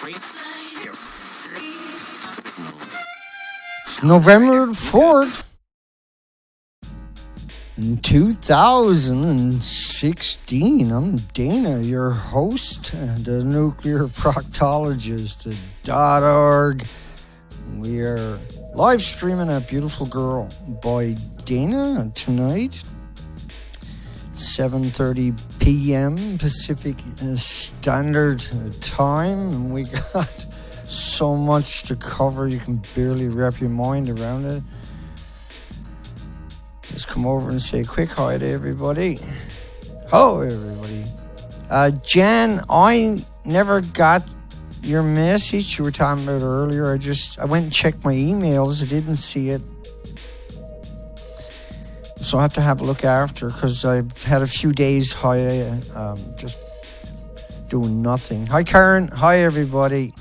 It's November 4th, 2016. I'm Dana, your host, the nuclear proctologist.org. We are live streaming a Beautiful Girl by Dana tonight, 7:30 p.m. Pacific Standard Time. And we got so much to cover, you can barely wrap your mind around it. Let's come over and say a quick hi to everybody. Hello, everybody. Jan, I never got your message you were talking about earlier. I went and checked my emails. I didn't see it. So I have to have a look after, because I've had a few days high, just doing nothing. Hi, Karen. Hi, everybody.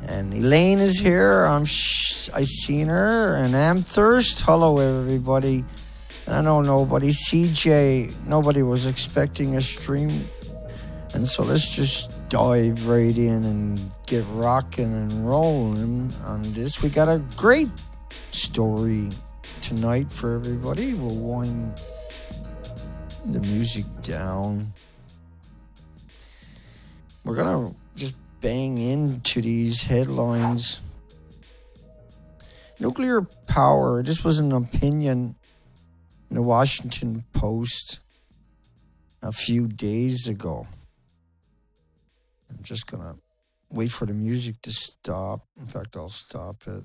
And Elaine is here. I seen her. And Amthirst. Hello, everybody. I know nobody. CJ. Nobody was expecting a stream. And so let's just dive right in and get rocking and rolling on this. We got a great story tonight for everybody. We'll wind the music down. We're going to just bang into these headlines. Nuclear power. This was an opinion in the Washington Post a few days ago. I'm just going to wait for the music to stop. In fact, I'll stop it.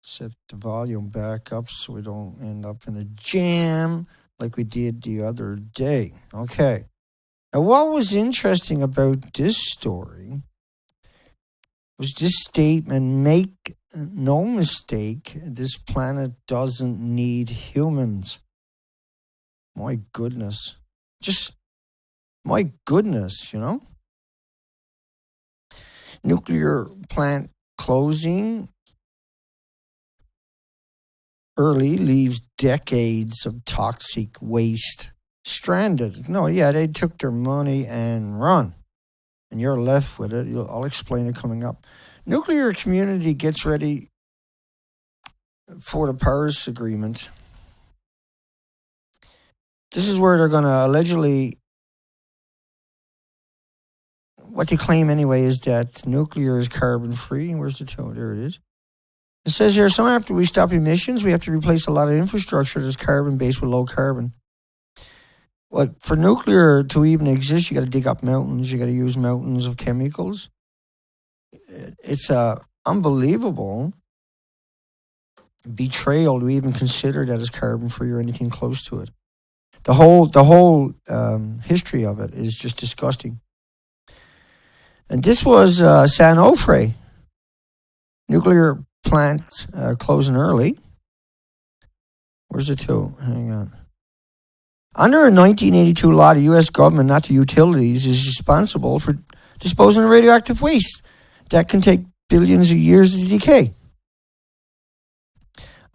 Set the volume back up so we don't end up in a jam like we did the other day. Okay. Now, what was interesting about this story was this statement: make no mistake, this planet doesn't need humans. My goodness. Just, my goodness, you know? Nuclear plant closing early leaves decades of toxic waste stranded. No, yeah, they took their money and run. And you're left with it. I'll explain it coming up. Nuclear community gets ready for the Paris Agreement. This is where they're going to allegedly, what they claim anyway is that nuclear is carbon free. Where's the tone? There it is. It says here, soon after we stop emissions, we have to replace a lot of infrastructure that's carbon-based with low carbon. But for nuclear to even exist, you got to dig up mountains. You got to use mountains of chemicals. It's unbelievable betrayal to even consider that as carbon-free or anything close to it. The whole history of it is just disgusting. And this was San Onofre. Nuclear plant closing early. Where's the two? Hang on. Under a 1982 law, the U.S. government, not the utilities, is responsible for disposing of radioactive waste that can take billions of years to decay.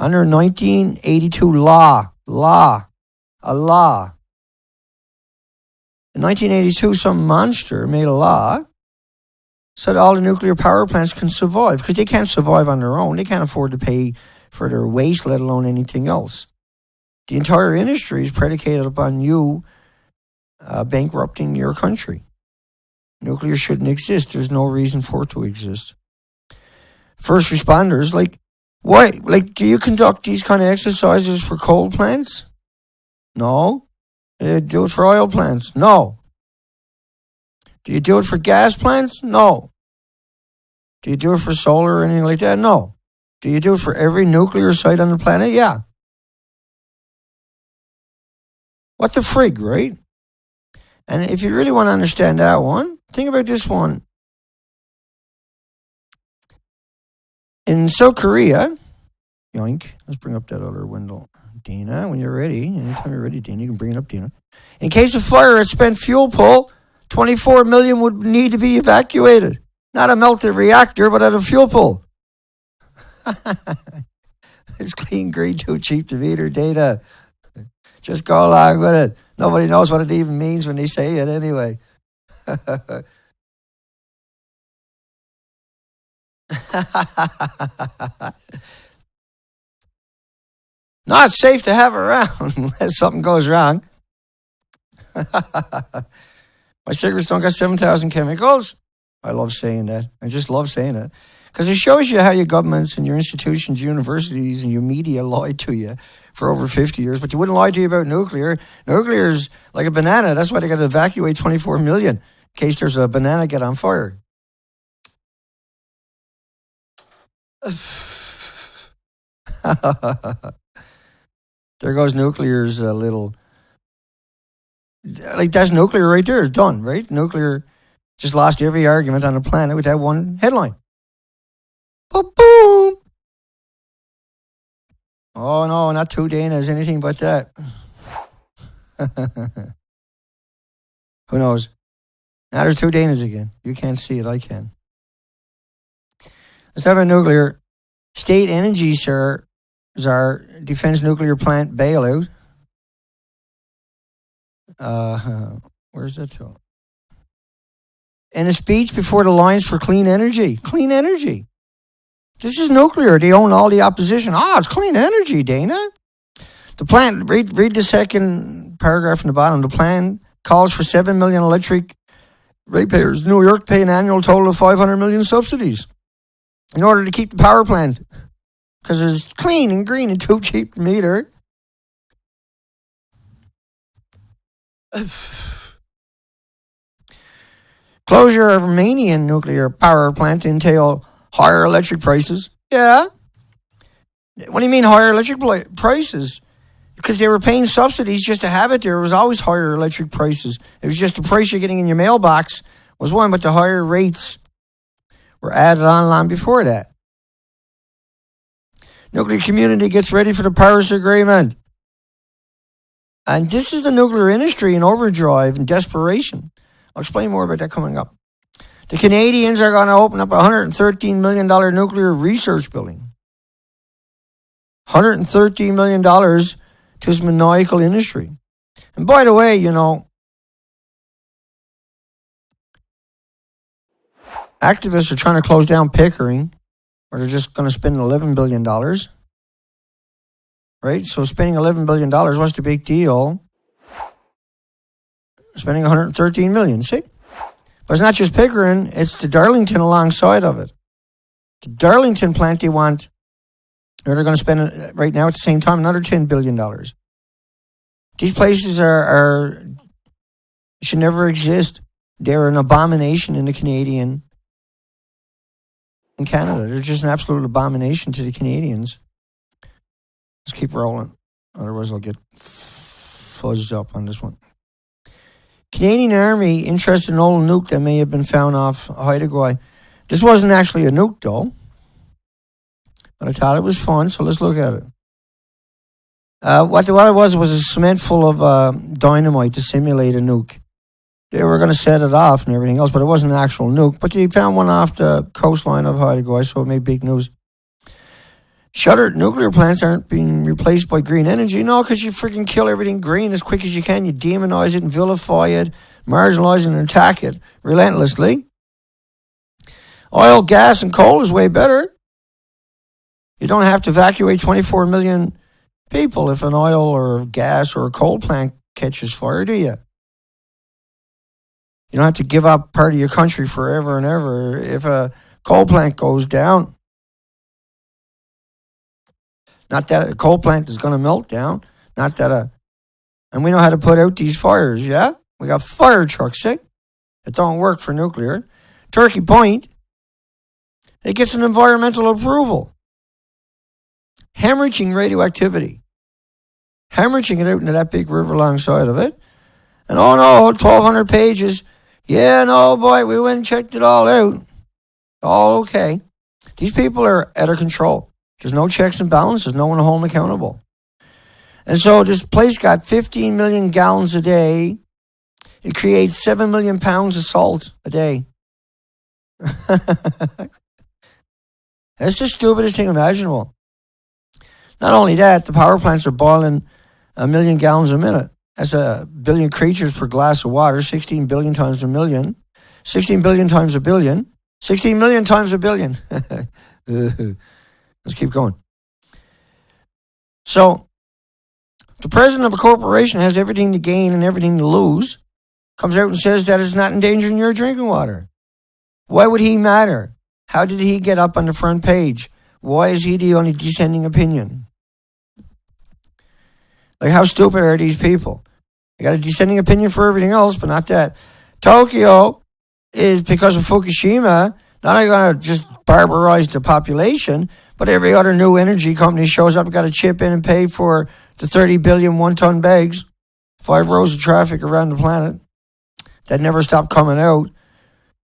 Under a 1982 law. In 1982, some monster made a law said all the nuclear power plants can survive, because they can't survive on their own. They can't afford to pay for their waste, let alone anything else. The entire industry is predicated upon you bankrupting your country. Nuclear shouldn't exist. There's no reason for it to exist. First responders, do you conduct these kind of exercises for coal plants? No. Do you do it for oil plants? No. Do you do it for gas plants? No. Do you do it for solar or anything like that? No. Do you do it for every nuclear site on the planet? Yeah. What the frig, right? And if you really want to understand that one, think about this one. In South Korea, yoink, let's bring up that other window. Dana, when you're ready, anytime you're ready, Dana, you can bring it up, Dana. In case of fire at spent fuel pool, 24 million would need to be evacuated. Not a melted reactor, but at a fuel pool. It's clean, green, too cheap to meter data. Just go along with it. Nobody knows what it even means when they say it anyway. Not safe to have around unless something goes wrong. My cigarettes don't got 7,000 chemicals. I love saying that. I just love saying that. Because it shows you how your governments and your institutions, universities, and your media lied to you for over 50 years. But you wouldn't lie to you about nuclear. Nuclear is like a banana. That's why they got to evacuate 24 million in case there's a banana get on fire. There goes nuclear's little... Like, that's nuclear right there. It's done, right? Nuclear just lost every argument on the planet with that one headline. Boom, boom. Oh, no, not two Danas, anything but that. Who knows? Now there's two Danas again. You can't see it. I can. Let's have a nuclear. State energy, sir. Czar defense nuclear plant bailout. Where's that to? In a speech before the Alliance for Clean Energy. Clean energy. This is nuclear. They own all the opposition. It's clean energy, Dana. The plan, read the second paragraph from the bottom. The plan calls for 7 million electric ratepayers. New York pay an annual total of 500 million subsidies in order to keep the power plant. Because it's clean and green and too cheap to meter. Closure of Romanian nuclear power plant entail higher electric prices. Yeah. What do you mean higher electric prices? Because they were paying subsidies just to have it there. It was always higher electric prices. It was just the price you're getting in your mailbox was one, but the higher rates were added on long before that. Nuclear community gets ready for the Paris Agreement. And this is the nuclear industry in overdrive and desperation. I'll explain more about that coming up. The Canadians are going to open up a $113 million nuclear research building. $113 million to this maniacal industry. And by the way, activists are trying to close down Pickering, or they're just going to spend $11 billion. Right? So spending $11 billion, what's the big deal? Spending $113 million, see? But it's not just Pickering, it's the Darlington alongside of it. The Darlington plant they want, or they're going to spend right now at the same time another $10 billion. These places should never exist. They're an abomination in Canada. They're just an absolute abomination to the Canadians. Let's keep rolling. Otherwise I'll get fuzzed up on this one. Canadian Army interested in an old nuke that may have been found off Haida. This wasn't actually a nuke though. But I thought it was fun, so let's look at it. What it was a cement full of dynamite to simulate a nuke. They were going to set it off and everything else, but it wasn't an actual nuke. But they found one off the coastline of Haida, so it made big news. Shuttered nuclear plants aren't being replaced by green energy. No, because you freaking kill everything green as quick as you can. You demonize it and vilify it, marginalize it and attack it relentlessly. Oil, gas, and coal is way better. You don't have to evacuate 24 million people if an oil or gas or a coal plant catches fire, do you? You don't have to give up part of your country forever and ever if a coal plant goes down. Not that a coal plant is going to melt down. Not that and we know how to put out these fires, yeah? We got fire trucks, see? It don't work for nuclear. Turkey Point, it gets an environmental approval. Hemorrhaging radioactivity. Hemorrhaging it out into that big river alongside of it. And 1,200 pages. Yeah, no, boy, we went and checked it all out. All okay. These people are out of control. There's no checks and balances, no one to hold them accountable. And so this place got 15 million gallons a day. It creates 7 million pounds of salt a day. That's the stupidest thing imaginable. Not only that, the power plants are boiling 1 million gallons a minute. That's 1 billion creatures per glass of water, 16 billion times a million. 16 billion times a billion. 16 million times a billion. Let's keep going. So, the president of a corporation has everything to gain and everything to lose, comes out and says that it's not endangering your drinking water. Why would he matter? How did he get up on the front page? Why is he the only dissenting opinion? Like, how stupid are these people? They got a dissenting opinion for everything else, but not that. Tokyo is, because of Fukushima, not only going to just barbarize the population, but every other new energy company shows up and got to chip in and pay for the 30 billion one-ton bags, 5 rows of traffic around the planet that never stop coming out.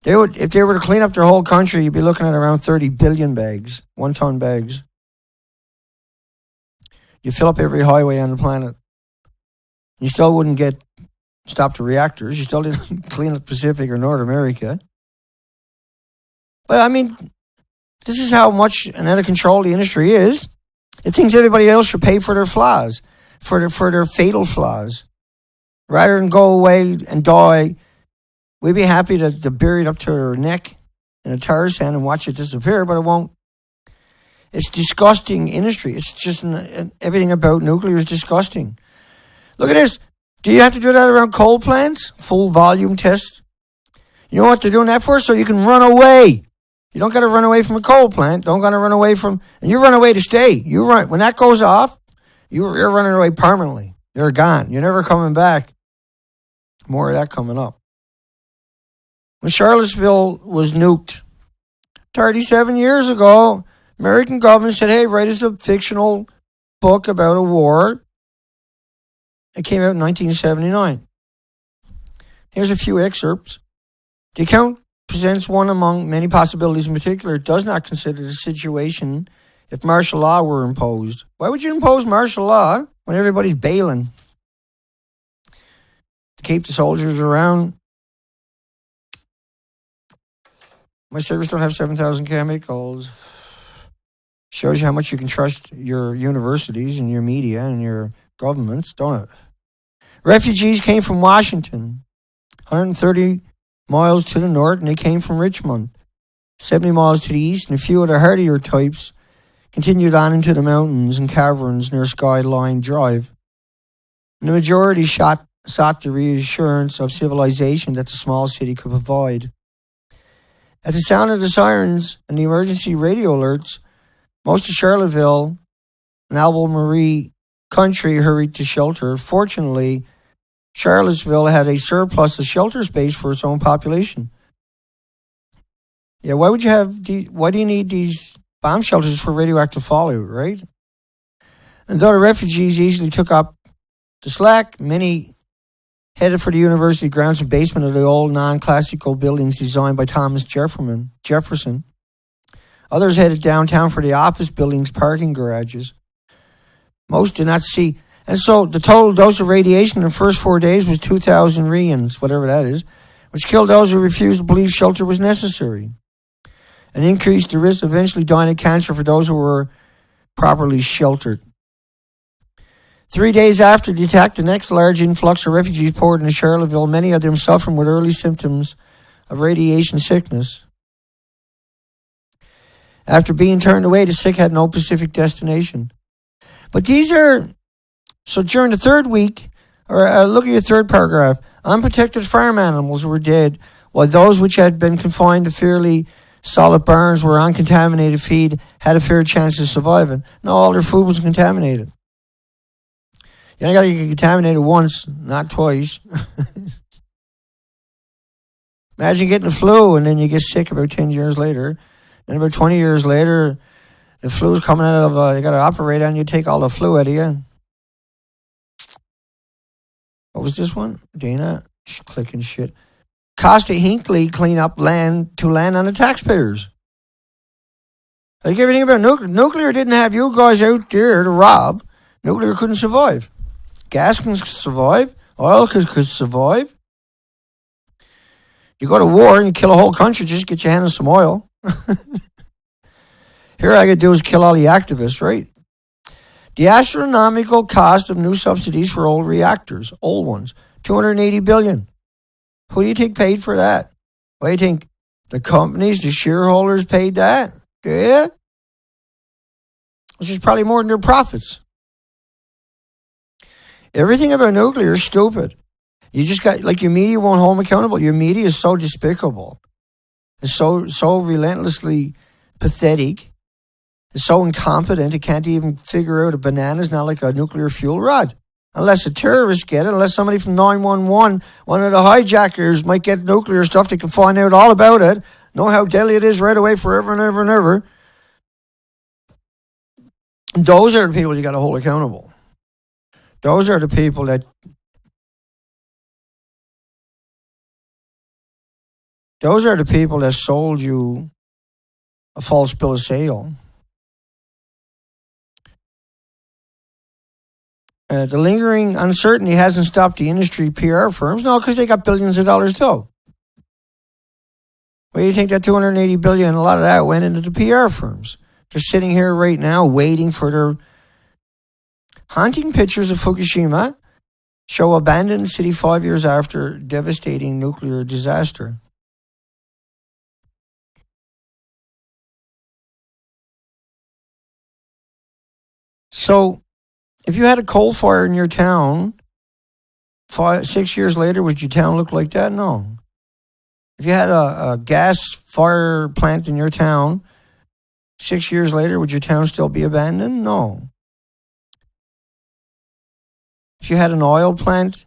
They would, if they were to clean up their whole country, you'd be looking at around 30 billion bags, one-ton bags. You fill up every highway on the planet. You still wouldn't stop the reactors. You still didn't clean up Pacific or North America. But I mean, this is how much and out of control the industry is. It thinks everybody else should pay for their flaws, for their fatal flaws. Rather than go away and die, we'd be happy to bury it up to their neck in a tar sand and watch it disappear, but it won't. It's disgusting industry. It's just everything about nuclear is disgusting. Look at this. Do you have to do that around coal plants? Full volume test. You know what they're doing that for? So you can run away. You don't got to run away from a coal plant. Don't got to run away from, and you run away to stay. You run when that goes off. You're running away permanently. You're gone. You're never coming back. More of that coming up. When Charlottesville was nuked 37 years ago, American government said, "Hey, write us a fictional book about a war." It came out in 1979. Here's a few excerpts. The account presents one among many possibilities. In particular, it does not consider the situation if martial law were imposed. Why would you impose martial law when everybody's bailing? To keep the soldiers around. My servers don't have 7,000 chemicals. Shows you how much you can trust your universities and your media and your governments, don't it? Refugees came from Washington, 130 miles to the north, and they came from Richmond, 70 miles to the east, and a few of the hardier types continued on into the mountains and caverns near Skyline Drive. And the majority sought the reassurance of civilization that the small city could provide. At the sound of the sirens and the emergency radio alerts, most of Charlottesville and Albemarle country hurried to shelter. Fortunately, Charlottesville had a surplus of shelter space for its own population. Yeah, why do you need these bomb shelters for radioactive fallout, right? And though the refugees easily took up the slack, many headed for the university grounds and basement of the old non-classical buildings designed by Thomas Jefferson. Others headed downtown for the office buildings' parking garages. Most did not see. And so the total dose of radiation in the first 4 days was 2,000 reans, whatever that is, which killed those who refused to believe shelter was necessary and increased the risk of eventually dying of cancer for those who were properly sheltered. 3 days after the attack, the next large influx of refugees poured into Charlottesville, many of them suffering with early symptoms of radiation sickness. After being turned away, the sick had no specific destination. But so during the third week, or look at your third paragraph, unprotected farm animals were dead, while those which had been confined to fairly solid barns where uncontaminated feed had a fair chance of surviving. No, all their food was contaminated. You only got to get contaminated once, not twice. Imagine getting the flu and then you get sick about 10 years later. And about 20 years later, the flu's coming out of, you got to operate on you, take all the flu out of you. What was this one? Dana, clicking shit. Costa Hinckley clean up land on the taxpayers. Like everything about nuclear. Nuclear didn't have you guys out there to rob. Nuclear couldn't survive. Gas can survive. Oil could survive. You go to war and you kill a whole country, just get your hand on some oil. Here all I could do is kill all the activists, right? The astronomical cost of new subsidies for old reactors, old ones, $280 billion. Who do you think paid for that? Why do you think The companies, the shareholders paid that. Yeah. Which is probably more than their profits. Everything about nuclear is stupid. You just got, like, your media won't hold them accountable. Your media is so despicable. It's so relentlessly pathetic. It's so incompetent. It can't even figure out a banana is not like a nuclear fuel rod. Unless a terrorist get it, unless somebody from 911, one of the hijackers might get nuclear stuff, they can find out all about it, know how deadly it is right away forever and ever and ever. And those are the people you got to hold accountable. Those are the people that sold you a false bill of sale. The lingering uncertainty hasn't stopped the industry PR firms. No, because they got billions of dollars too. Where do you think that $280 billion, a lot of that went into the PR firms? They're sitting here right now waiting for their haunting pictures of Fukushima show abandoned city 5 years after devastating nuclear disaster. So, if you had a coal fire in your town, 6 years later, would your town look like that? No. If you had a gas fire plant in your town, 6 years later, would your town still be abandoned? No. If you had an oil plant,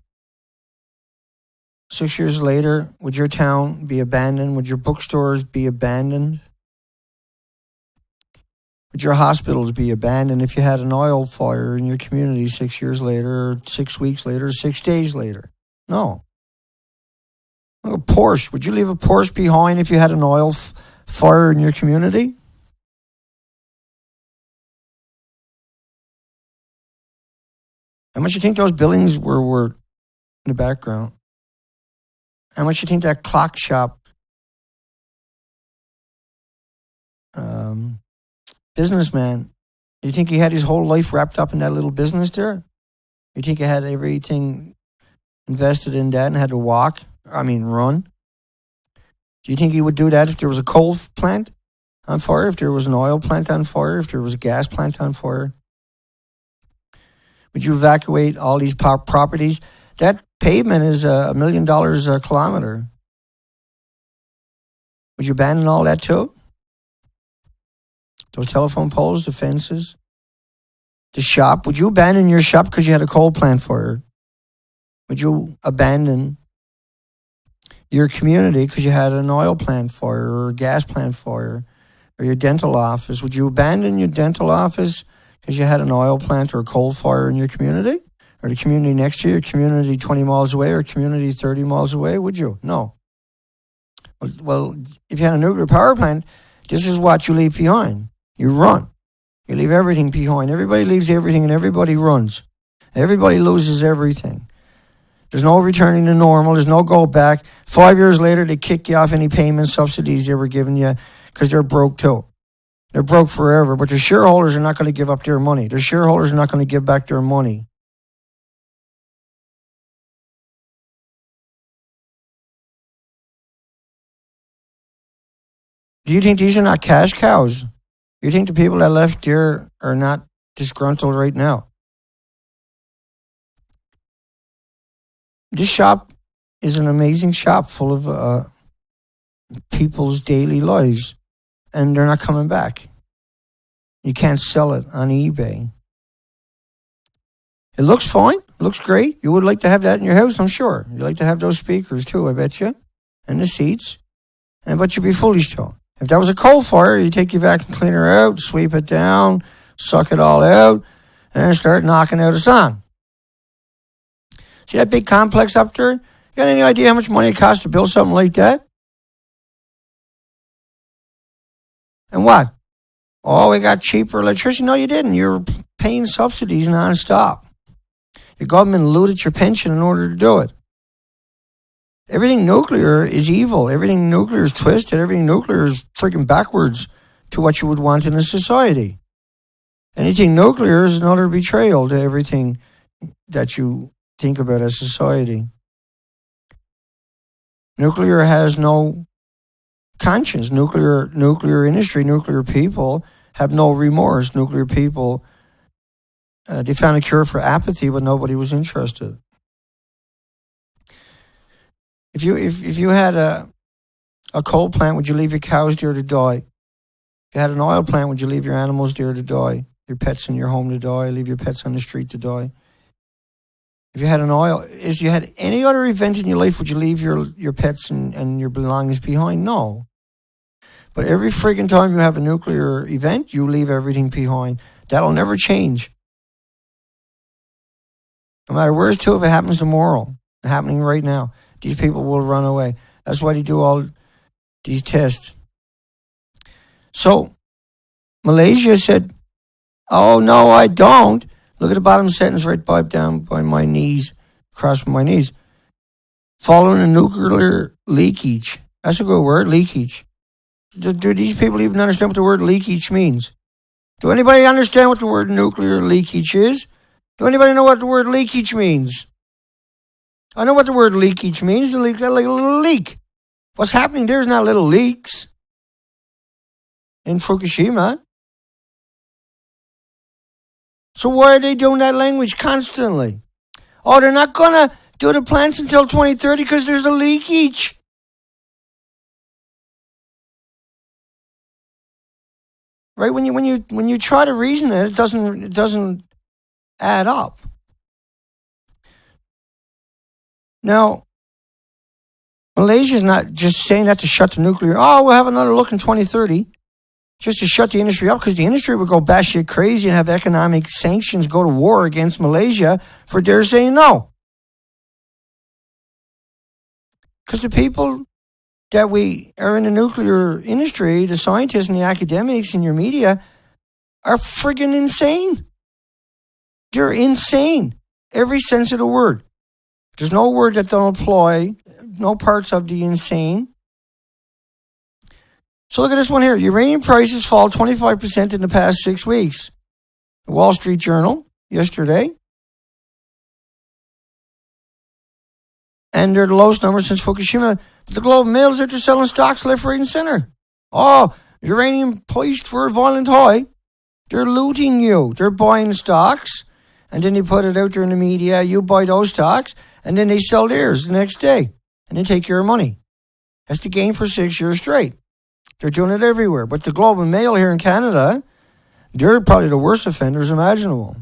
6 years later, would your town be abandoned? Would your bookstores be abandoned? Would your hospitals be abandoned if you had an oil fire in your community 6 years later, or 6 weeks later, or 6 days later? No. Look at Porsche. Would you leave a Porsche behind if you had an oil fire in your community? How much do you think those buildings were worth in the background? How much do you think that clock shop businessman, do you think he had his whole life wrapped up in that little business there? You think he had everything invested in that and had to run? Do you think he would do that if there was a coal plant on fire, if there was an oil plant on fire, if there was a gas plant on fire? Would you evacuate all these properties? That pavement is $1 million a kilometer. Would you abandon all that too? Those telephone poles, the fences, the shop. Would you abandon your shop because you had a coal plant fire? Would you abandon your community because you had an oil plant fire or a gas plant fire or your dental office? Would you abandon your dental office because you had an oil plant or a coal fire in your community? Or the community next to you, community 20 miles away or community 30 miles away? Would you? No. Well, if you had a nuclear power plant, this is what you leave behind. You run. You leave everything behind. Everybody leaves everything and everybody runs. Everybody loses everything. There's no returning to normal. There's no go back. 5 years later, they kick you off any payment subsidies they were giving you because they're broke too. They're broke forever, but their shareholders are not going to give up their money. Their shareholders are not going to give back their money. Do you think these are not cash cows? You think the people that left here are not disgruntled right now? This shop is an amazing shop full of people's daily lives, and they're not coming back. You can't sell it on eBay. It looks fine. It looks great. You would like to have that in your house, I'm sure. You'd like to have those speakers too, I bet you, and the seats. But you'd be foolish to. If that was a coal fire, you take your vacuum cleaner out, sweep it down, suck it all out, and then start knocking out a song. See that big complex up there? You got any idea how much money it costs to build something like that? And what? Oh, we got cheaper electricity. No, you didn't. You were paying subsidies nonstop. Your government looted your pension in order to do it. Everything nuclear is evil. Everything nuclear is twisted. Everything nuclear is freaking backwards to what you would want in a society. Anything nuclear is another betrayal to everything that you think about as society. Nuclear has no conscience. Nuclear industry, nuclear people have no remorse. Nuclear people, they found a cure for apathy, but nobody was interested. If you had a coal plant, would you leave your cows there to die? If you had an oil plant, would you leave your animals there to die? Your pets in your home to die? Leave your pets on the street to die? If you had if you had any other event in your life, would you leave your pets and your belongings behind? No. But every friggin' time you have a nuclear event, you leave everything behind. That'll never change. No matter where it's to, if it happens tomorrow, it's happening right now, these people will run away. That's why they do all these tests. So, Malaysia said, oh, no, I don't. Look at the bottom sentence right down by my knees, across my knees. Following a nuclear leakage. That's a good word, leakage. Do these people even understand what the word leakage means? Do anybody understand what the word nuclear leakage is? Do anybody know what the word leakage means? I know what the word leakage means. A leak, like a little leak. What's happening there is not little leaks in Fukushima. So why are they doing that language constantly? Oh, they're not going to do the plants until 2030 because there's a leakage. Right? When you try to reason it, it doesn't add up. Now, Malaysia's not just saying that to shut the nuclear. Oh, we'll have another look in 2030. Just to shut the industry up, because the industry would go batshit crazy and have economic sanctions, go to war against Malaysia for their saying no. Because the people that we are in the nuclear industry, the scientists and the academics and your media, are friggin' insane. They're insane. Every sense of the word. There's no word that don't apply, no parts of the insane. So look at this one here. Uranium prices fall 25% in the past 6 weeks. The Wall Street Journal yesterday. And they're the lowest number since Fukushima. But the Globe and Mail is out there selling stocks left, right, and center. Oh, uranium poised for a violent high. They're looting you. They're buying stocks. And then they put it out there in the media. You buy those stocks. And then they sell theirs the next day. And they take your money. That's the game for 6 years straight. They're doing it everywhere. But the Globe and Mail here in Canada, they're probably the worst offenders imaginable.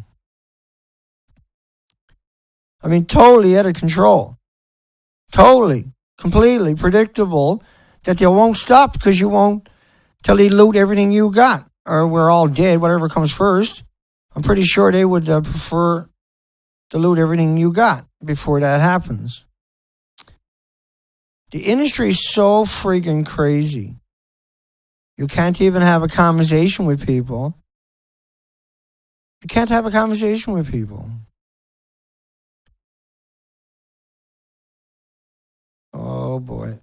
I mean, totally out of control. Totally, completely predictable that they won't stop because you won't till they loot everything you got. Or we're all dead, whatever comes first. I'm pretty sure they would prefer to loot everything you got before that happens. The industry is so friggin' crazy. You can't even have a conversation with people. You can't have a conversation with people. Oh boy.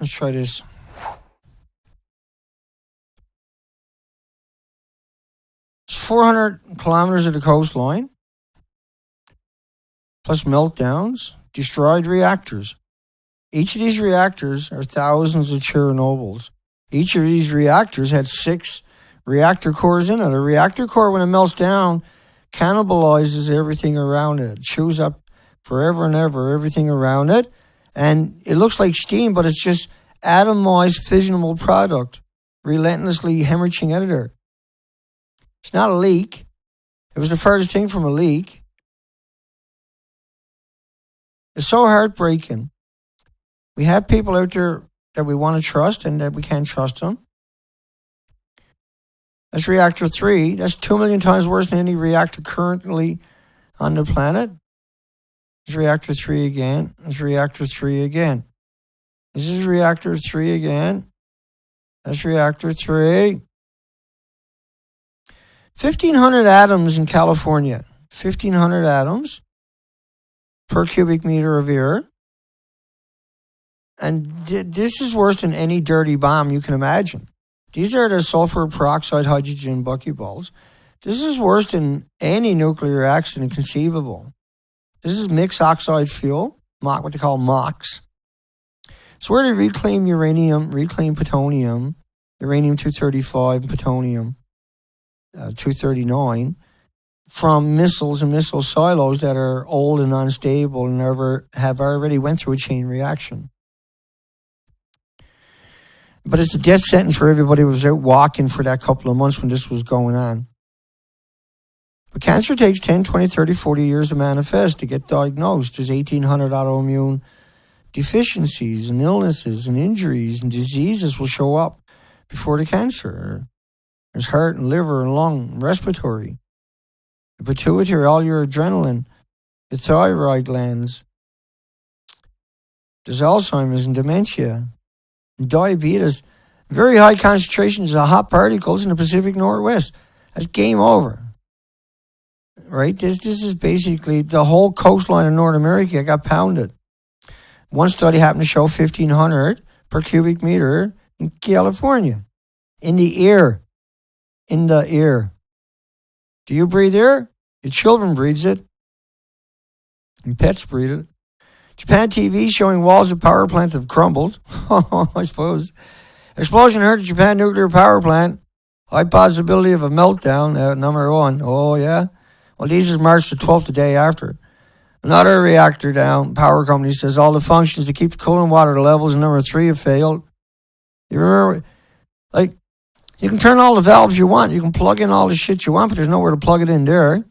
Let's try this. It's 400 kilometers of the coastline, plus meltdowns, destroyed reactors. Each of these reactors are thousands of Chernobyls. Each of these reactors had 6 reactor cores in it. A reactor core, when it melts down, cannibalizes everything around it. It chews up forever and ever everything around it. And it looks like steam, but it's just atomized fissionable product, relentlessly hemorrhaging out of there. It's not a leak. It was the furthest thing from a leak. It's so heartbreaking. We have people out there that we want to trust and that we can't trust them. That's reactor 3. That's 2 million times worse than any reactor currently on the planet. There's reactor 3 again. There's reactor 3 again. This is reactor 3 again. That's reactor 3. 1,500 atoms in California. 1,500 atoms per cubic meter of air. And this is worse than any dirty bomb you can imagine. These are the sulfur peroxide hydrogen buckyballs. This is worse than any nuclear accident conceivable. This is mixed oxide fuel, what they call MOX. So where they reclaim uranium, reclaim plutonium, uranium-235, plutonium 239, from missiles and missile silos that are old and unstable and have already went through a chain reaction. But it's a death sentence for everybody who was out walking for that couple of months when this was going on. But cancer takes 10, 20, 30, 40 years to manifest, to get diagnosed. There's 1,800 autoimmune deficiencies and illnesses and injuries and diseases will show up before the cancer. There's heart and liver and lung and respiratory, the pituitary, all your adrenaline, the thyroid glands. There's Alzheimer's and dementia and diabetes. Very high concentrations of hot particles in the Pacific Northwest. That's game over. Right? This is basically the whole coastline of North America got pounded. One study happened to show 1,500 per cubic meter in California. In the air. In the air. Do you breathe air? Your children breathe it. And pets breathe it. Japan TV showing walls of power plant have crumbled. I suppose. Explosion heard at Japan nuclear power plant. High possibility of a meltdown. Number one. Oh, yeah. Well, these is March the 12th, the day after. Another reactor down. Power company says all the functions to keep the cooling water levels in number 3 have failed. You remember, like, you can turn all the valves you want. You can plug in all the shit you want, but there's nowhere to plug it in there.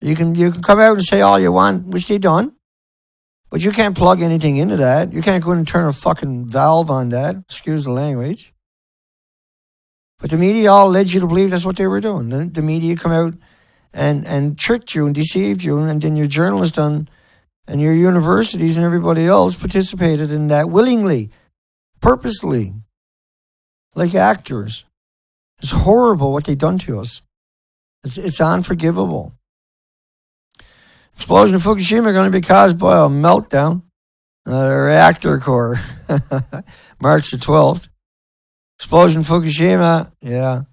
You can come out and say all you want, which they done. But you can't plug anything into that. You can't go in and turn a fucking valve on that. Excuse the language. But the media all led you to believe that's what they were doing. The media come out and tricked you and deceived you, and then your journalists and your universities and everybody else participated in that willingly, purposely, like actors. It's horrible what they've done to us. It's unforgivable. Explosion in Fukushima are going to be caused by a meltdown. Reactor core. March the 12th. Explosion in Fukushima. Yeah.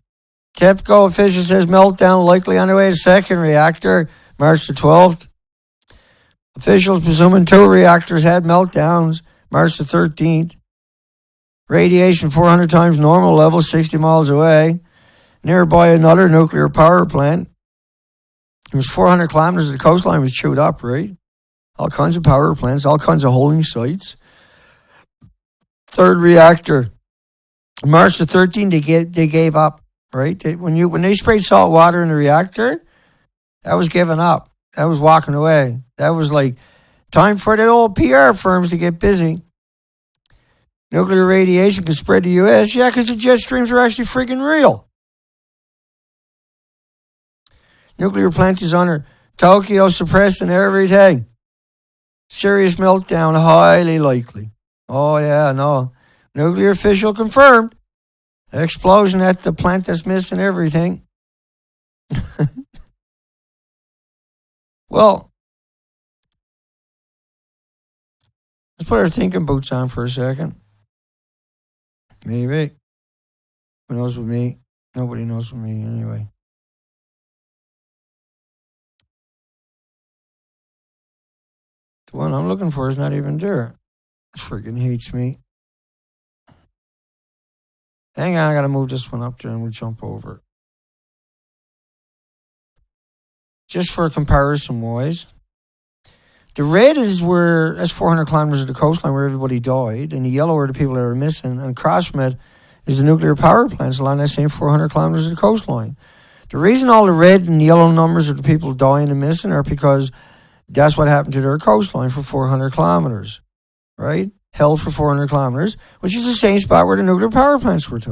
TEPCO official says meltdown likely on the way to second reactor. March the 12th. Officials presuming 2 reactors had meltdowns. March the 13th. Radiation 400 times normal level, 60 miles away. Nearby another nuclear power plant. It was 400 kilometers of the coastline was chewed up, right? All kinds of power plants, all kinds of holding sites. Third reactor. March the 13th, they gave up, right? When they sprayed salt water in the reactor, that was giving up. That was walking away. That was like time for the old PR firms to get busy. Nuclear radiation can spread to the U.S. Yeah, because the jet streams are actually freaking real. Nuclear plant is under Tokyo suppressed and everything. Serious meltdown, highly likely. Oh, yeah, no. Nuclear official confirmed. Explosion at the plant that's missing everything. Well, let's put our thinking boots on for a second. Maybe. Who knows with me? Nobody knows with me anyway. The one I'm looking for is not even there. It freaking hates me. Hang on, I gotta move this one up there and we'll jump over it. Just for comparison wise. The red is that's 400 kilometers of the coastline where everybody died, and the yellow are the people that are missing, and across from it is the nuclear power plants along that same 400 kilometers of the coastline. The reason all the red and yellow numbers of the people dying and missing are because that's what happened to their coastline for 400 kilometers, right? Held for 400 kilometers, which is the same spot where the nuclear power plants were to.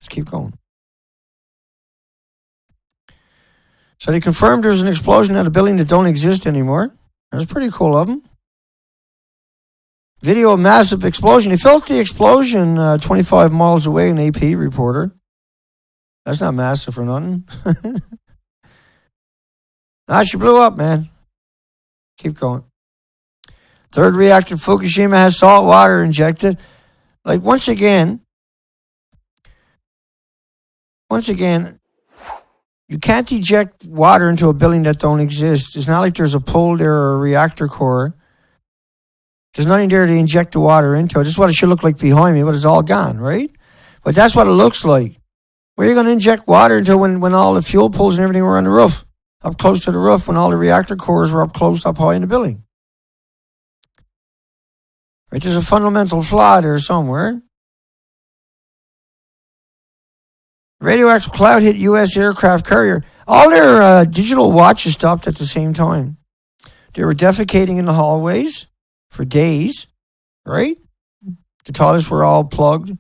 Let's keep going. So they confirmed there was an explosion at a building that don't exist anymore. That's pretty cool of them. Video of massive explosion. They felt the explosion 25 miles away, an AP reporter. That's not massive for nothing. She blew up, man. Keep going. Third reactor, Fukushima, has salt water injected. Like, once again, you can't eject water into a building that don't exist. It's not like there's a pool there or a reactor core There's nothing there to inject the water into. This is what it should look like behind me, but it's all gone, right? But that's what it looks like. Where are you going to inject water into when all the fuel pools and everything were on the roof? Up close to the roof when all the reactor cores were up high in the building. Right? There's a fundamental flaw there somewhere. Radioactive cloud hit U.S. aircraft carrier. All their digital watches stopped at the same time. They were defecating in the hallways for days, right? The toilets were all plugged.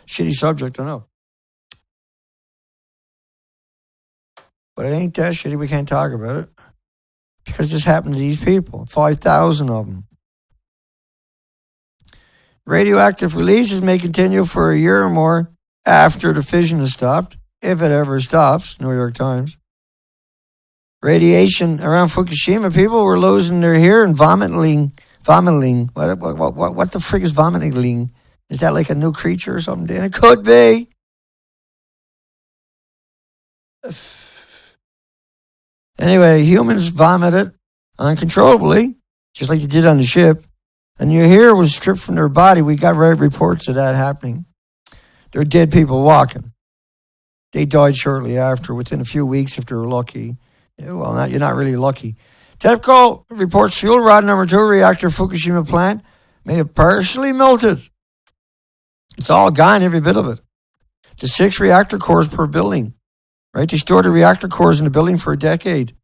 Shitty subject, I know. But it ain't that shitty. We can't talk about it. Because this happened to these people. 5,000 of them. Radioactive releases may continue for a year or more after the fission is stopped, if it ever stops, New York Times. Radiation around Fukushima, people were losing their hair and vomiting. What the frig is vomiting? Is that like a new creature or something, Dan? It could be. Anyway, humans vomited uncontrollably, just like you did on the ship. And your hair was stripped from their body. We got reports of that happening. There are dead people walking. They died shortly after, within a few weeks if they were lucky. Well, you're not really lucky. TEPCO reports fuel rod number 2 reactor Fukushima plant may have partially melted. It's all gone, every bit of it. The 6 reactor cores per building. Right? They stored the reactor cores in the building for a decade.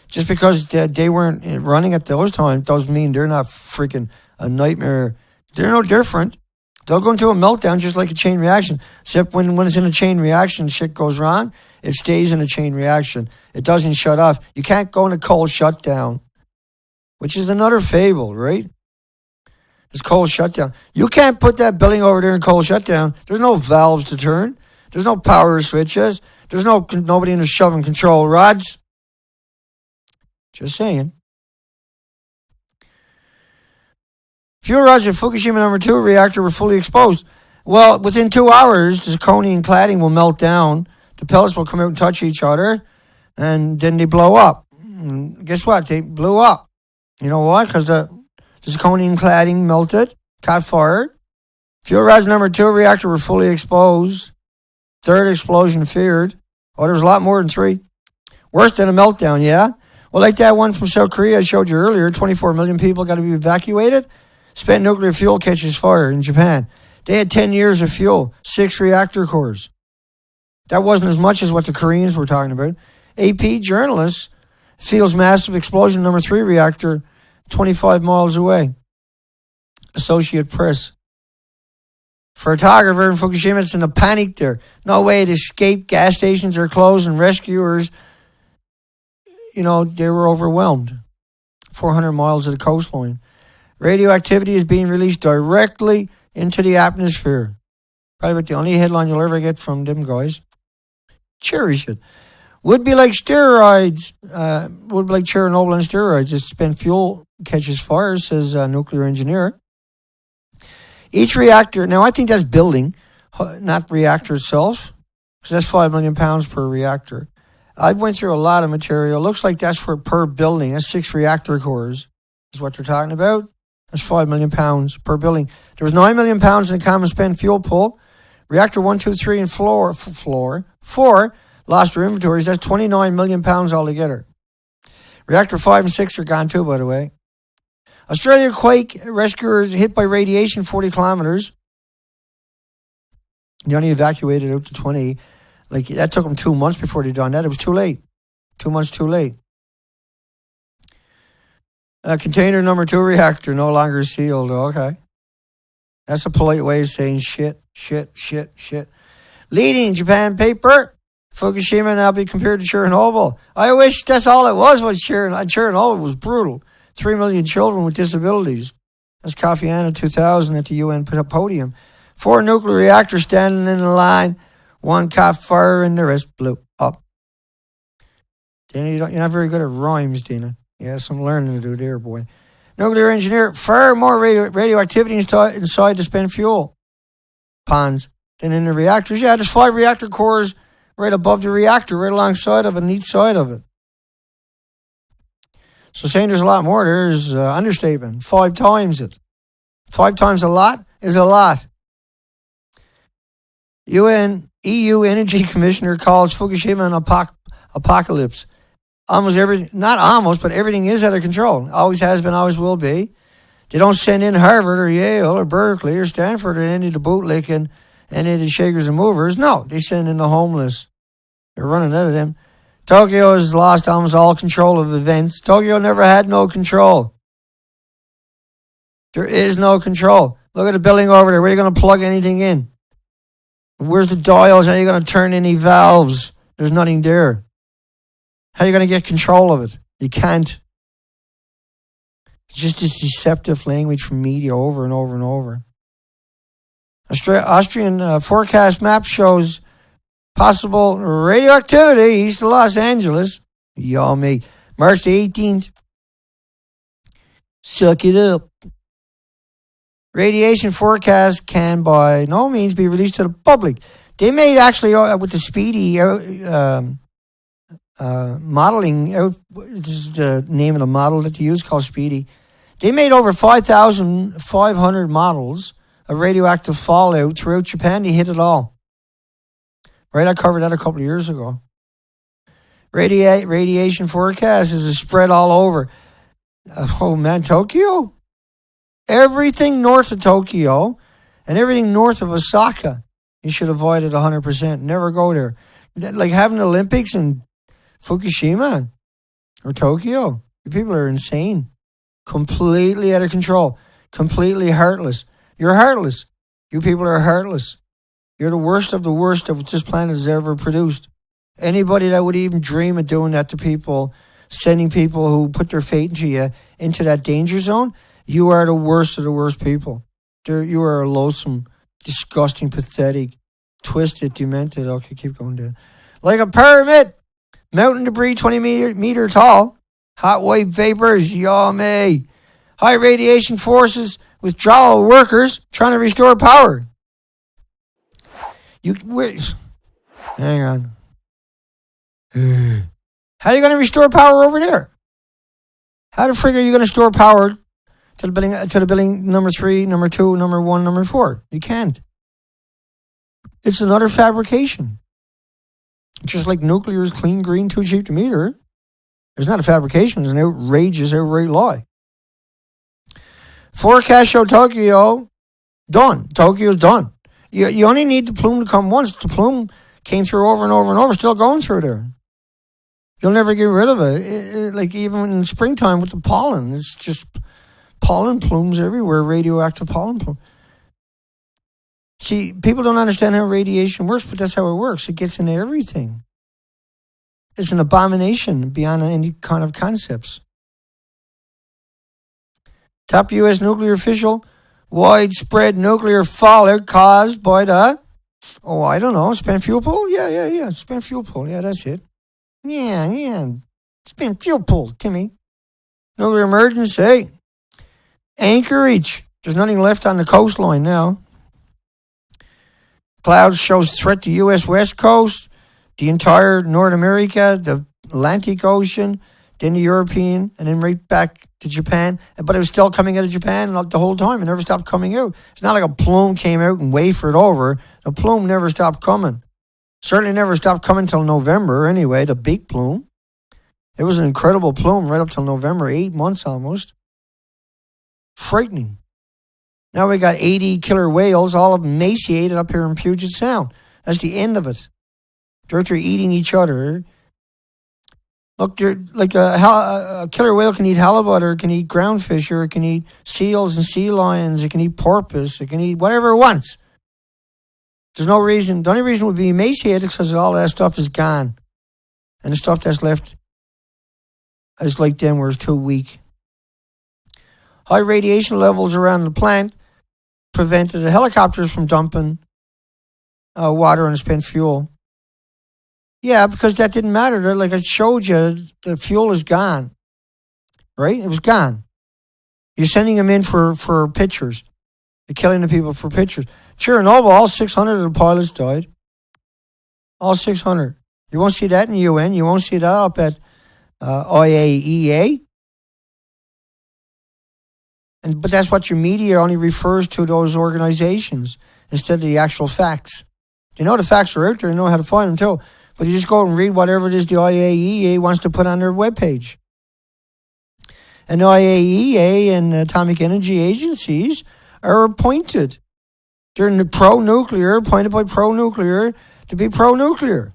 Just because they weren't running at those times doesn't mean they're not freaking a nightmare. They're no different. They'll go into a meltdown just like a chain reaction. Except when it's in a chain reaction, shit goes wrong, it stays in a chain reaction. It doesn't shut off. You can't go in a cold shutdown, which is another fable, right? It's cold shutdown. You can't put that building over there in cold shutdown. There's no valves to turn. There's no power switches. There's nobody in the shoving control rods. Just saying. Fuel rods at Fukushima number 2 reactor were fully exposed. Well, within 2 hours, the zirconium cladding will melt down. The pellets will come out and touch each other. And then they blow up. And guess what? They blew up. You know what? Because the zirconium cladding melted, caught fire. Fuel rods number 2 reactor were fully exposed. 3rd explosion feared. Oh, there was a lot more than 3. Worse than a meltdown, yeah? Well, like that one from South Korea I showed you earlier, 24 million people got to be evacuated. Spent nuclear fuel catches fire in Japan. They had 10 years of fuel, 6 reactor cores. That wasn't as much as what the Koreans were talking about. AP journalist feels massive explosion number 3 reactor 25 miles away. Associate Press. Photographer in Fukushima, it's in a panic there. No way to escape. Gas stations are closed and rescuers, they were overwhelmed. 400 miles of the coastline. Radioactivity is being released directly into the atmosphere. Probably about the only headline you'll ever get from them guys. Cherish it. Would be like steroids. Would be like Chernobyl and steroids. It's spent fuel catches fire, says a nuclear engineer. Each reactor, now I think that's building, not reactor itself, because that's 5 million pounds per reactor. I went through a lot of material. Looks like that's for per building. That's 6 reactor cores is what they're talking about. That's 5 million pounds per building. There was 9 million pounds in the common spent fuel pool. Reactor 1, 2, 3, and 4 lost their inventories. That's 29 million pounds altogether. Reactor 5 and 6 are gone too, by the way. Australia quake rescuers hit by radiation 40 kilometers. They only evacuated out to 20. Like, that took them 2 months before they done that. It was too late. 2 months too late. Container number 2 reactor no longer sealed. Okay. That's a polite way of saying shit. Leading Japan paper. Fukushima now be compared to Chernobyl. I wish that's all it was Chernobyl was brutal. 3 million children with disabilities. That's Kofi Annan 2000 at the UN podium. 4 nuclear reactors standing in a line. 1 caught fire and the rest blew up. Dana, you're not very good at rhymes, Dana. Yeah, some learning to do there, boy. Nuclear engineer, far more radioactivity inside the spent fuel ponds than in the reactors. Yeah, there's 5 reactor cores right above the reactor, right alongside of it, on each side of it. So saying there's a lot more there is understatement. 5 times it. 5 times a lot is a lot. EU Energy Commissioner calls Fukushima an apocalypse. Almost everything, not almost, but everything is out of control. Always has been, always will be. They don't send in Harvard or Yale or Berkeley or Stanford or any of the bootlicking, any of the shakers and movers. No, they send in the homeless. They're running out of them. Tokyo has lost almost all control of events. Tokyo never had no control. There is no control. Look at the building over there. Where are you going to plug anything in? Where's the dials? How are you going to turn any valves? There's nothing there. How are you going to get control of it? You can't. It's just this deceptive language from media over and over and over. Austrian forecast map shows possible radioactivity east of Los Angeles. Yummy. March the 18th. Suck it up. Radiation forecast can by no means be released to the public. They made actually, with the speedy modeling, this is the name of the model that they use called Speedy. They made over 5,500 models of radioactive fallout throughout Japan. They hit it all. Right, I covered that a couple of years ago. Radiation forecast is spread all over. Oh man, Tokyo? Everything north of Tokyo and everything north of Osaka, you should avoid it 100%. Never go there. Like having the Olympics in Fukushima or Tokyo. You people are insane. Completely out of control. Completely heartless. You're heartless. You people are heartless. You're the worst of what this planet has ever produced. Anybody that would even dream of doing that to people, sending people who put their fate into you into that danger zone, you are the worst of the worst people. You are a loathsome, disgusting, pathetic, twisted, demented. Okay, keep going down. Like a pyramid. Mountain debris 20 meter tall. Hot white vapors, yummy. High radiation forces, withdrawal workers trying to restore power. Hang on. How are you going to restore power over there? How the frig are you going to store power to the building number 3, number 2, number 1, number 4? You can't. It's another fabrication. Just like nuclear is clean, green, too cheap to meter. It's not a fabrication. It's an outrageous, outright lie. Forecast show Tokyo done. Tokyo's done. You only need the plume to come once. The plume came through over and over and over, still going through there. You'll never get rid of it. Like even in springtime with the pollen, it's just pollen plumes everywhere, radioactive pollen plume. See, people don't understand how radiation works, but that's how it works. It gets into everything. It's an abomination beyond any kind of concepts. Top U.S. nuclear official, widespread nuclear fallout caused by the, I don't know, spent fuel pool? Yeah. Spent fuel pool. Yeah, that's it. Yeah. Spent fuel pool, Timmy. Nuclear emergency. Anchorage. There's nothing left on the coastline now. Clouds shows threat to U.S. West Coast, the entire North America, the Atlantic Ocean, then the European, and then right back to Japan. But it was still coming out of Japan the whole time. It never stopped coming out. It's not like a plume came out and wafered over. The plume never stopped coming. Certainly never stopped coming till November anyway, the big plume. It was an incredible plume right up till November, 8 months almost. Frightening. Now we got 80 killer whales, all of them emaciated up here in Puget Sound. That's the end of it. They're eating each other. Look, like a killer whale can eat halibut, or it can eat groundfish, or it can eat seals and sea lions, it can eat porpoise, it can eat whatever it wants. There's no reason. The only reason it would be emaciated is because all that stuff is gone. And the stuff that's left is like them, where it's too weak. High radiation levels around the plant prevented the helicopters from dumping water and spent fuel. Yeah, because that didn't matter. Like I showed you, the fuel is gone. Right? It was gone. You're sending them in for pictures. You're killing the people for pictures. Chernobyl, all 600 of the pilots died. All 600. You won't see that in the UN. You won't see that up at IAEA. But that's what your media only refers to, those organizations, instead of the actual facts. You know the facts are out there, you know how to find them too. But you just go and read whatever it is the IAEA wants to put on their webpage. And the IAEA and atomic energy agencies are appointed. They're pro-nuclear, appointed by pro-nuclear to be pro-nuclear.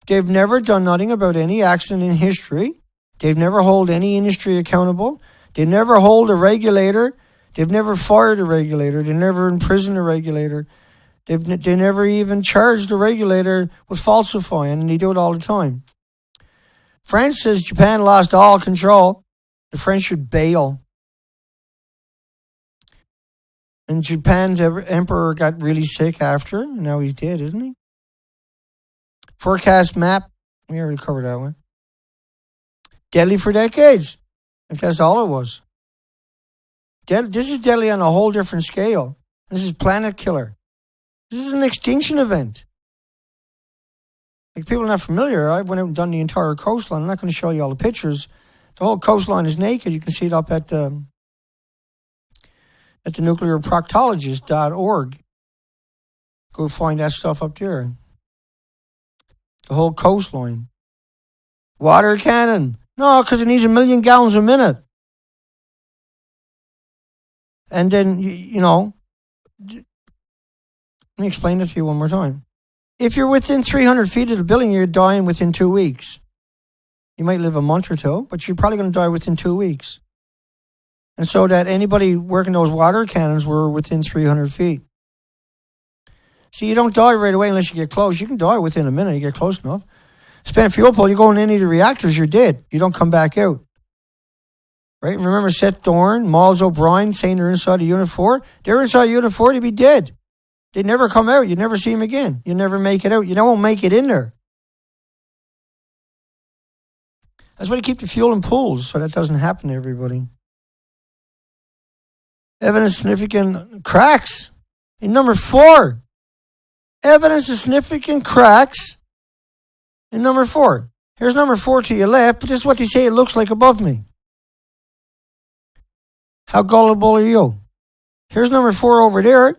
They've never done nothing about any accident in history. They've never held any industry accountable. They never hold a regulator. They've never fired a regulator. They never imprisoned a regulator. They never even charged a regulator with falsifying, and they do it all the time. France says Japan lost all control. The French should bail. And Japan's emperor got really sick after. Now he's dead, isn't he? Forecast map. We already covered that one. Deadly for decades. If that's all it was. This is deadly on a whole different scale. This is planet killer. This is an extinction event. Like, people are not familiar. I went out and done the entire coastline. I'm not going to show you all the pictures. The whole coastline is naked. You can see it up at the nuclearproctologist.org. Go find that stuff up there. The whole coastline. Water cannon. No, because it needs 1 million gallons a minute. And then, let me explain this to you one more time. If you're within 300 feet of the building, you're dying within 2 weeks. You might live a month or two, but you're probably going to die within 2 weeks. And so that anybody working those water cannons were within 300 feet. See, you don't die right away unless you get close. You can die within a minute. You get close enough. Spent fuel pool, you go in any of the reactors, you're dead. You don't come back out. Right? Remember Seth Dorn, Miles O'Brien saying they're inside of Unit 4? They're inside Unit 4, they'd be dead. They'd never come out. You'd never see them again. You'd never make it out. You won't make it in there. That's why you keep the fuel in pools, so that doesn't happen to everybody. Evidence significant cracks in number 4. Evidence of significant cracks in number 4. Here's number 4 to your left, but this is what they say it looks like above me. How gullible are you? Here's number 4 over there.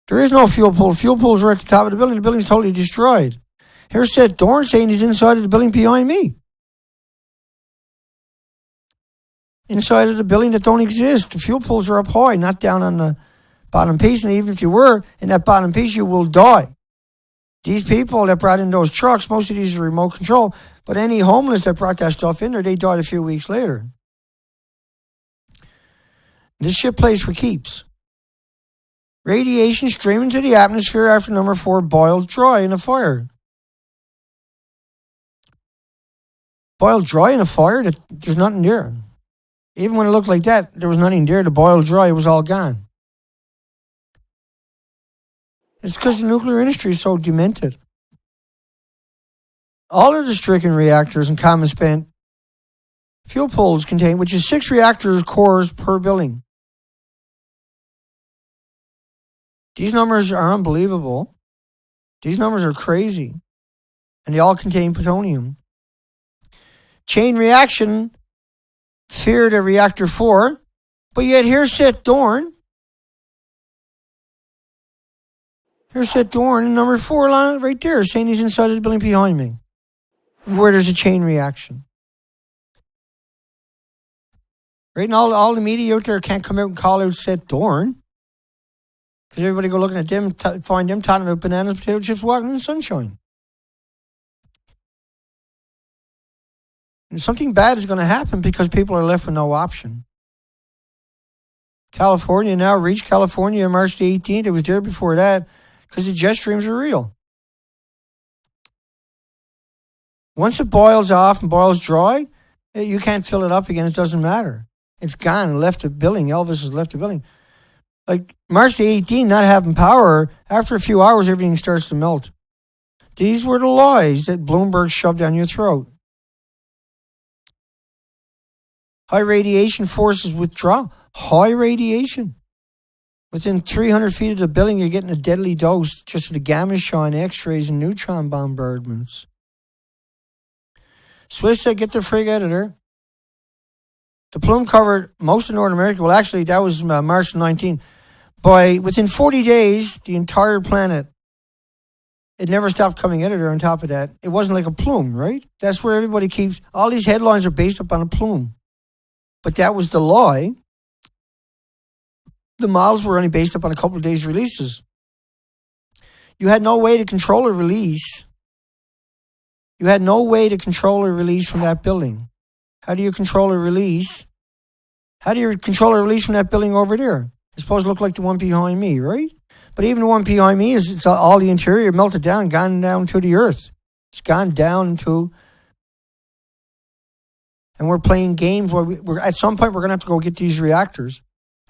There is no fuel pool. Fuel pool's right at the top of the building. The building's totally destroyed. Here's Seth Dorn saying he's inside of the building behind me. Inside of the building that don't exist. The fuel pools are up high, not down on the bottom piece. And even if you were in that bottom piece, you will die. These people that brought in those trucks, most of these are remote control, but any homeless that brought that stuff in there, they died a few weeks later. This shit plays for keeps. Radiation streaming to the atmosphere after number 4 boiled dry in a fire. Boiled dry in a fire? There's nothing there. Even when it looked like that, there was nothing there. The boiled dry, it was all gone. It's because the nuclear industry is so demented. All of the stricken reactors and common spent fuel pools contain, which is 6 reactors cores per building. These numbers are unbelievable. These numbers are crazy. And they all contain plutonium. Chain reaction feared at reactor 4. But yet here's Seth Dorn. Here's Seth Dorn in number 4 line right there saying he's inside of the building behind me. Where there's a chain reaction. Right? And all the media out there can't come out and call out Seth Dorn. Because everybody go looking at them, find them talking about bananas, potato chips, walking in the sunshine. And something bad is going to happen because people are left with no option. California now reached California on March the 18th. It was there before that because the jet streams are real. Once it boils off and boils dry, you can't fill it up again. It doesn't matter. It's gone. It left the building. Elvis has left the building. Like March the 18th, not having power, after a few hours, everything starts to melt. These were the lies that Bloomberg shoved down your throat. High radiation forces withdrawal. High radiation. Within 300 feet of the building, you're getting a deadly dose just of the gamma shine, X-rays, and neutron bombardments. Swiss said, get the frig out of there. The plume covered most of North America. Well, actually, that was March 19. Within 40 days, the entire planet, it never stopped coming at it. Or on top of that, it wasn't like a plume, right? That's where everybody keeps, all these headlines are based upon a plume. But that was the lie. The models were only based upon a couple of days' releases. You had no way to control a release. You had no way to control a release from that building. How do you control a release? How do you control a release from that building over there? It's supposed to look like the one behind me, right? But even the one behind me it's all the interior melted down, gone down to the earth. It's gone down to, and we're playing games where we're at some point we're going to have to go get these reactors.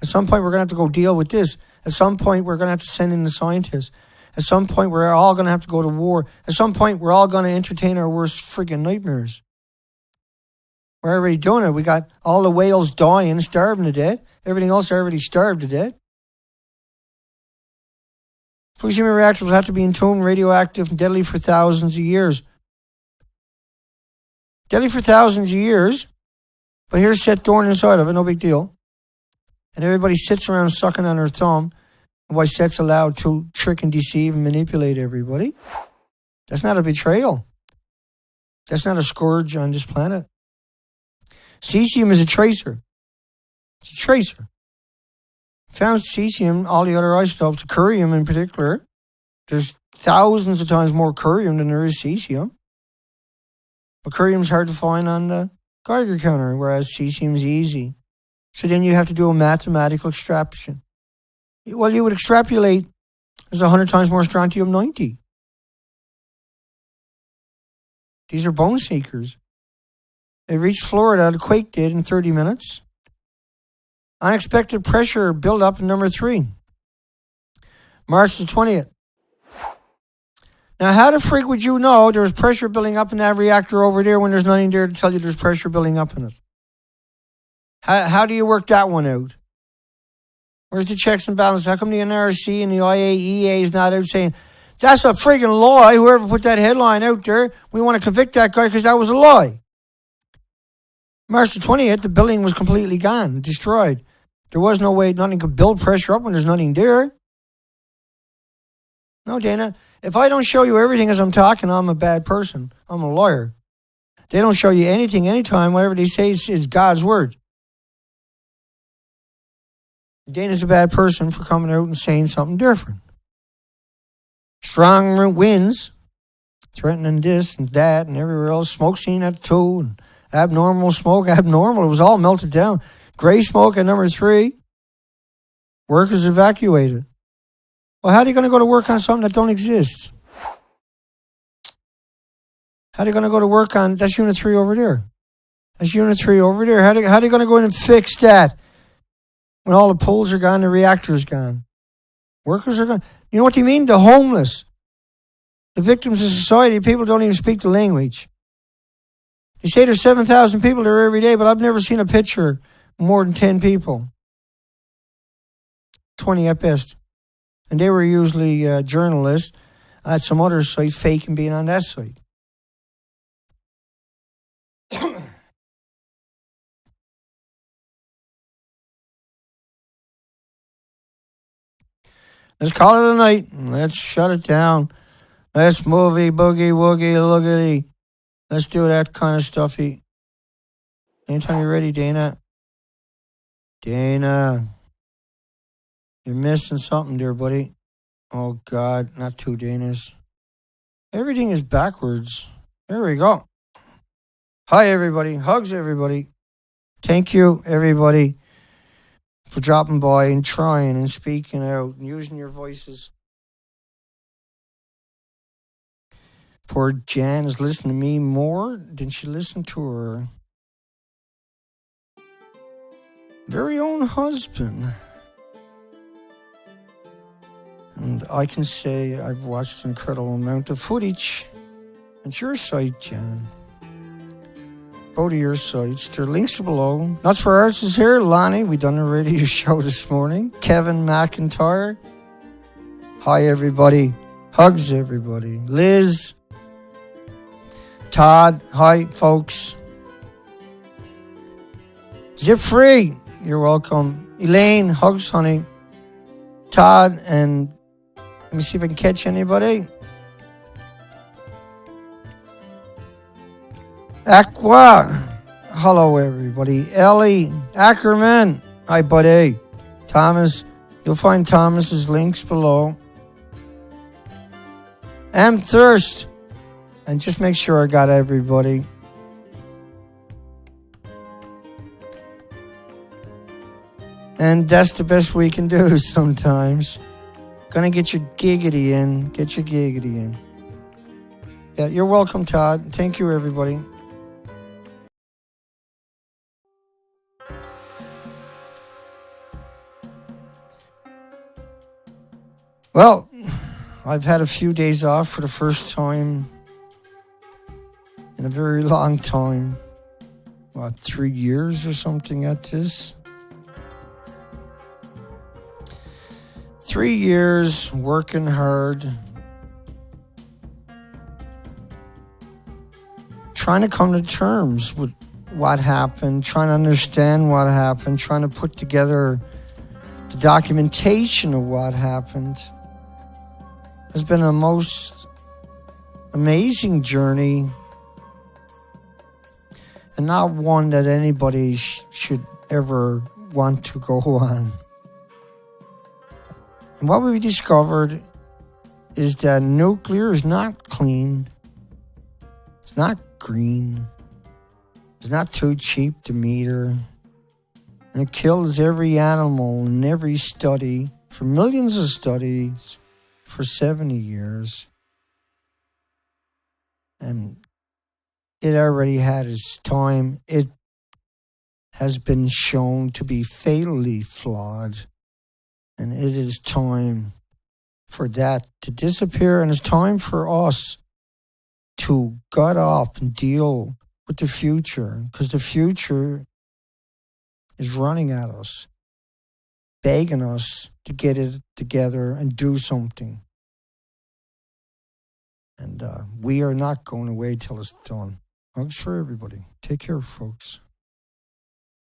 At some point we're going to have to go deal with this. At some point we're going to have to send in the scientists. At some point we're all going to have to go to war. At some point we're all going to entertain our worst friggin' nightmares. We're already doing it. We got all the whales dying, starving to death. Everything else already starved to death. Fukushima reactors will have to be entombed, radioactive, and deadly for thousands of years. Deadly for thousands of years, but here's set thorn inside of it, no big deal. And everybody sits around sucking on their thumb. Why Set's allowed to trick and deceive and manipulate everybody. That's not a betrayal. That's not a scourge on this planet. Cesium is a tracer. It's a tracer. Found cesium, all the other isotopes, curium in particular. There's thousands of times more curium than there is cesium. But curium's hard to find on the Geiger counter, whereas cesium's easy. So then you have to do a mathematical extraction. Well, you would extrapolate there's 100 times more strontium-90. These are bone seekers. It reached Florida, the quake did, in 30 minutes. Unexpected pressure build up in number 3. March the 20th. Now, how the frig would you know there was pressure building up in that reactor over there when there's nothing there to tell you there's pressure building up in it? How do you work that one out? Where's the checks and balances? How come the NRC and the IAEA is not out saying, that's a friggin' lie, whoever put that headline out there, we want to convict that guy because that was a lie. March the 20th, the building was completely gone, destroyed. There was no way, nothing could build pressure up when there's nothing there. No, Dana, if I don't show you everything as I'm talking, I'm a bad person. I'm a lawyer. They don't show you anything, anytime, whatever they say is God's word. Dana's a bad person for coming out and saying something different. Strong winds, threatening this and that and everywhere else. Smoke seen at 2 and abnormal smoke, abnormal. It was all melted down. Gray smoke at number 3. Workers evacuated. Well, how are you going to go to work on something that don't exist? How are you going to go to work on, that's unit 3 over there. That's unit 3 over there. How are you going to go in and fix that when all the poles are gone, the reactor's gone? Workers are gone. You know what they mean? The homeless. The victims of society, people don't even speak the language. They say there's 7,000 people there every day, but I've never seen a picture of more than 10 people. 20 at best. And they were usually journalists at some other site, faking being on that site. Let's call it a night. Let's shut it down. Let's movie, boogie, woogie, loogity. Let's do that kind of stuffy. Anytime you're ready, Dana. Dana. You're missing something there, buddy. Oh, God. Not 2 Danas. Everything is backwards. There we go. Hi, everybody. Hugs, everybody. Thank you, everybody, for dropping by and trying and speaking out and using your voices. Poor Jan is listening to me more than she listened to her very own husband. And I can say I've watched an incredible amount of footage at your site, Jan. Both of your sites. Their links are below. Nuts for Arts is here. Lonnie, we done a radio show this morning. Kevin McIntyre. Hi, everybody. Hugs, everybody. Liz. Todd. Hi, folks. Zip Free, you're welcome. Elaine, hugs, honey. Todd, and let me see if I can catch anybody. Aqua, hello everybody. Ellie, Ackerman, hi buddy. Thomas, you'll find Thomas's links below. M Thirst, and just make sure I got everybody. And that's the best we can do sometimes. Gonna get your giggity in. Get your giggity in. Yeah, you're welcome, Todd. Thank you, everybody. Well, I've had a few days off for the first time in a very long time. What, 3 years or something at this? 3 years working hard, trying to come to terms with what happened, trying to understand what happened, trying to put together the documentation of what happened. It's been a most amazing journey, and not one that anybody should ever want to go on. And what we discovered is that nuclear is not clean, it's not green, it's not too cheap to meter, and it kills every animal in every study for millions of studies for 70 years. And it already had its time. It has been shown to be fatally flawed. And it is time for that to disappear. And it's time for us to gut up and deal with the future. Because the future is running at us, begging us to get it together and do something. And we are not going away till it's done. Hugs for everybody. Take care, folks.